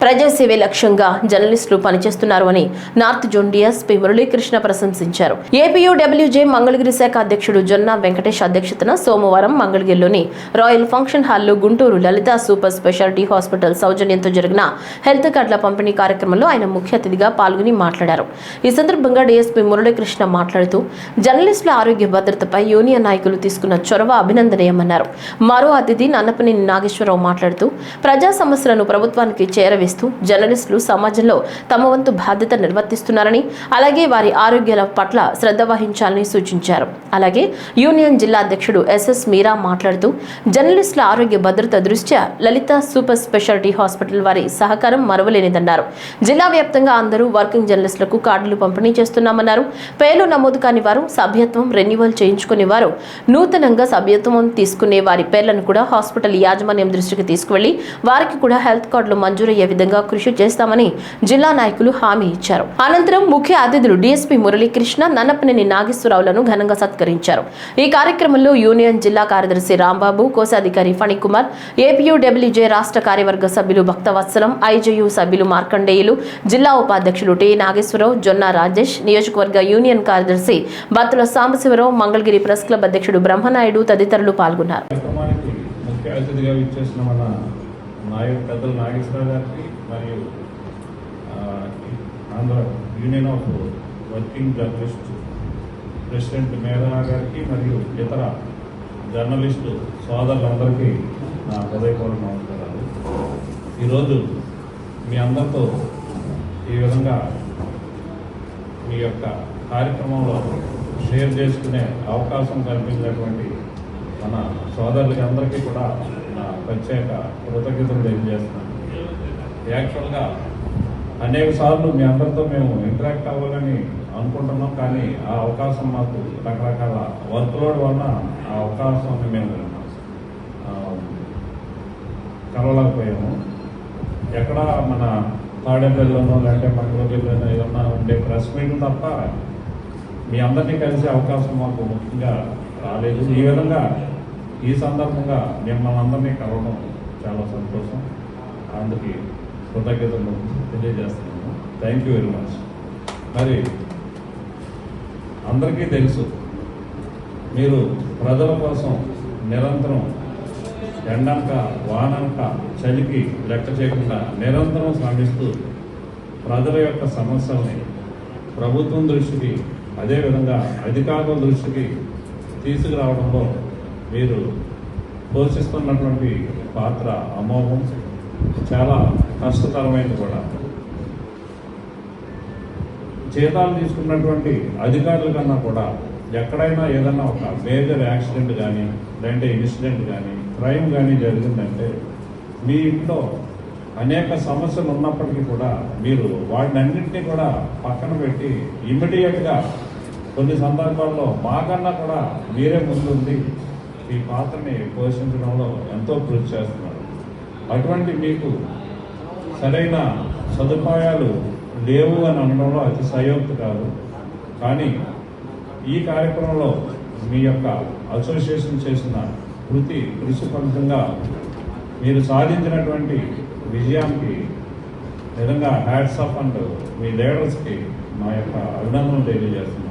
ప్రజాసేవే లక్ష్యంగా జర్నలిస్టులు పనిచేస్తున్నారు అని నార్త్ జోన్ డీఎస్పీ మురళీకృష్ణ ప్రశంసించారు. ఏపీయూడబ్ల్యూజే మంగళగిరి శాఖ అధ్యక్షుడు జొన్న వెంకటేష్ అధ్యక్షతన సోమవారం మంగళగిరిలోని రాయల్ ఫంక్షన్ హాల్లో గుంటూరు లలిత సూపర్ స్పెషాలిటీ హాస్పిటల్ సౌజన్యంతో జరిగిన హెల్త్ కార్డుల పంపిణీ కార్యక్రమంలో ఆయన ముఖ్య అతిథిగా పాల్గొని మాట్లాడారు. ఈ సందర్భంగా డీఎస్పీ మురళీకృష్ణ మాట్లాడుతూ జర్నలిస్టుల ఆరోగ్య భద్రతపై యూనియన్ నాయకులు తీసుకున్న చొరవ అభినందనీయమన్నారు. మరో అతిథి నన్నపనేని నాగేశ్వరరావు మాట్లాడుతూ ప్రజా సమస్యలను ప్రభుత్వానికి చేరవేస్తూ జర్నలిస్టులు సమాజంలో తమ వంతు బాధ్యత నిర్వర్తిస్తున్నారని, అలాగే వారి ఆరోగ్యాల పట్ల శ్రద్ధ వహించాలని సూచించారు. అలాగే యూనియన్ జిల్లా అధ్యక్షుడు ఎస్ఎస్ మీరా మాట్లాడుతూ జర్నలిస్టుల ఆరోగ్య భద్రత దృష్ట్యా లలిత సూపర్ స్పెషాలిటీ హాస్పిటల్ వారి సహకారం మరువలేనిదన్నారు. జిల్లా వ్యాప్తంగా అందరూ వర్కింగ్ జర్నలిస్టులకు కార్డులు పంపిణీ చేస్తున్నామన్నారు. పేర్లు నమోదు కాని వారు సభ్యత్వం రెన్యువల్ చేయించుకునే వారు, నూతనంగా సభ్యత్వం తీసుకునే వారి పేర్లను కూడా హాస్పిటల్ యాజమాన్యం దృష్టికి తీసుకువెళ్లి వారికి కూడా హెల్త్ కార్డులు మంజూరయ్యే విధంగా కృషి చేస్తామని జిల్లా నాయకులు హామీ ఇచ్చారు. అనంతరం ముఖ్య అతిథులు డీఎస్పీ మురళీకృష్ణ, నన్నపనేని నాగేశ్వరరావులను ఘనంగా సత్కరించారు. ఈ కార్యక్రమంలో యూనియన్ జిల్లా కార్యదర్శి రాంబాబు, కోశాధికారి ఫణికుమార్, ఏపీయూడబ్ల్యూజే రాష్ట్ర కార్యవర్గ సభ్యులు భక్తవత్సలం, ఐజేయు సభ్యులు మార్కండేయులు, జిల్లా ఉపాధ్యక్షులు టి నాగేశ్వరరావు, జొన్న రాజేష్, నియోజకవర్గ యూనియన్ కార్యదర్శి బత్తుల సాంబశివరావు, మంగళగిరి ప్రెస్ క్లబ్ అధ్యక్షుడు బ్రహ్మనాయుడు తదితరులు పాల్గొన్నారు. పెద్దలు నాగేశ్వరరావు గారికి మరియు Andhra union of working journalist president మేధా గారికి మరియు ఇతర జర్నలిస్టు సోదరులందరికీ నా హృదయపూర్వక నమస్కారాలు. ఈరోజు మీ అందరితో ఈ విధంగా మీ యొక్క కార్యక్రమంలో షేర్ చేసుకునే అవకాశం కల్పించినటువంటి మన సోదరులకి అందరికీ కూడా నా ప్రత్యేక కృతజ్ఞతలు తెలియజేస్తున్నాను. యాక్చువల్గా అనేక సార్లు మీ అందరితో మేము ఇంటరాక్ట్ అవ్వాలని అనుకుంటున్నాం, కానీ ఆ అవకాశం మాకు రకరకాల వర్క్లోడ్ వలన ఆ అవకాశాన్ని మేము కలవలేకపోయాము. ఎక్కడ మన తాడేపల్లిలోనో లేదంటే మంగళగిరిలోనో ఏదన్నా ఉండే ప్రెస్ మీట్ తప్ప మీ అందరినీ కలిసే అవకాశం మాకు ముఖ్యంగా రాలేదు. ఈ విధంగా ఈ సందర్భంగా మిమ్మల్ని అందరినీ కలవడం చాలా సంతోషం. అందుకే కృతజ్ఞతలు తెలియజేస్తున్నాను. Thank you very much. మరి అందరికీ తెలుసు, మీరు ప్రజల కోసం నిరంతరం ఎండనక వాననక చలికి లెక్క చేయకుండా నిరంతరం శ్రమిస్తూ ప్రజల యొక్క సమస్యల్ని ప్రభుత్వం దృష్టికి, అదేవిధంగా అధికారుల దృష్టికి తీసుకురావడంలో మీరు పోషిస్తున్నటువంటి పాత్ర అమోఘం, చాలా కష్టతరమైనది కూడా. జీతాలు తీసుకున్నటువంటి అధికారుల కన్నా కూడా ఎక్కడైనా ఏదైనా ఒక మేజర్ యాక్సిడెంట్ కానీ లేదంటే ఇన్సిడెంట్ కానీ క్రైమ్ కానీ జరిగిందంటే మీ ఇంట్లో అనేక సమస్యలు ఉన్నప్పటికీ కూడా మీరు వాటినన్నింటినీ కూడా పక్కన పెట్టి ఇమ్మీడియట్గా కొన్ని సందర్భాల్లో మాకన్నా కూడా మీరే ముందుండి ఈ పాత్రని పోషించడంలో ఎంతో కృషి చేస్తున్నారు. అటువంటి మీకు సరైన సదుపాయాలు లేవు అని అనడంలో అతి సయోక్తి కాదు. కానీ ఈ కార్యక్రమంలో మీ యొక్క అసోసియేషన్ చేసిన కృషి ఫలితంగా మీరు సాధించినటువంటి విజయానికి నిజంగా హ్యాట్స్ ఆఫ్ అండ్ మీ లీడర్స్కి మా యొక్క అభినందనలు తెలియజేస్తున్నాను.